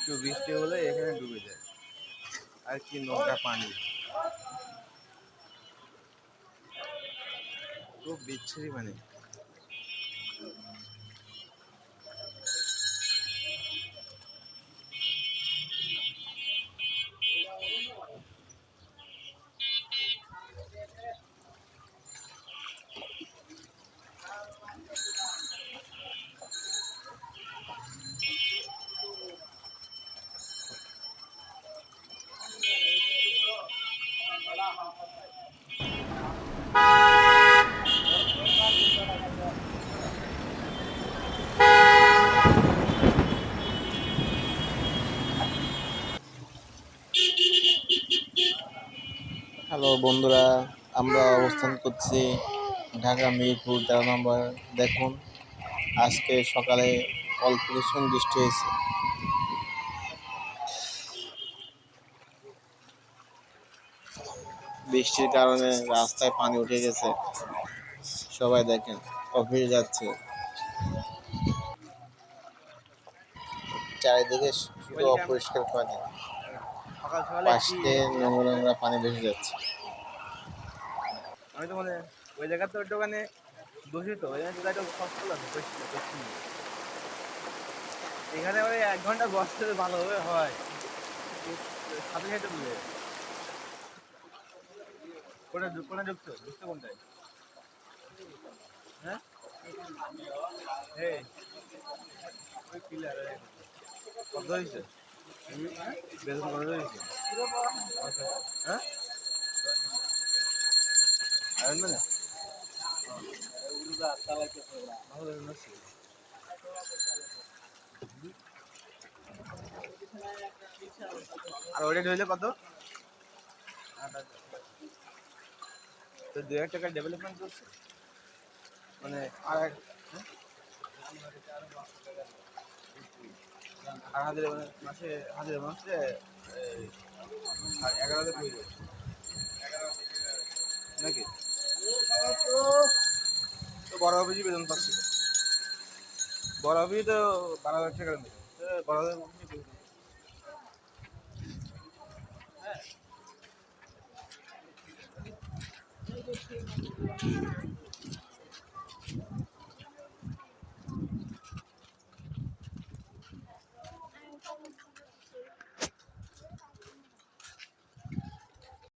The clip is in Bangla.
একটু বৃষ্টি হলে এখানে ডুবে যায়। আর কি নোংরা পানি, খুব বিচ্ছিরি মানে। হ্যালো বন্ধুরা, আমরা অবস্থান করছি ঢাকা মিরপুর 13 নম্বর। দেখুন, আজকে সকালে অল্প কিছুক্ষণ বৃষ্টি হয়েছে। বৃষ্টির কারণে রাস্তায় পানি উঠে গেছে। সবাই দেখেন অফিস যাচ্ছে, চারিদিকে শুধু অপরিষ্কার পানি, পাশে নোংরা নোংরা পানি ভেসে যাচ্ছে। আমি তো মানে ওই জায়গাতে ওই দোকানে দূষিত, ওই জায়গাটা সচল আছে, এখানে ওই 1 ঘন্টা বসতে ভালোভাবে হয়, সাথে সাথে বলে কোনে ঢুকছো কোনটায়? হ্যাঁ, ওই পিলার কত হয়েছে? বেতন কত হয়েছে? হ্যাঁ, আর মানে আর ওটা ঢুকলে কত? তো 2,000 টাকা ডেভেলপমেন্ট করছে মানে। আর হাজার মাসে, মাসে 11,000 হয়ে যাবে নাকি? তো বড় অফিসই বেতন পাচ্ছিল, বড় অফিসই তো 12,000 টাকার মতো। 12,000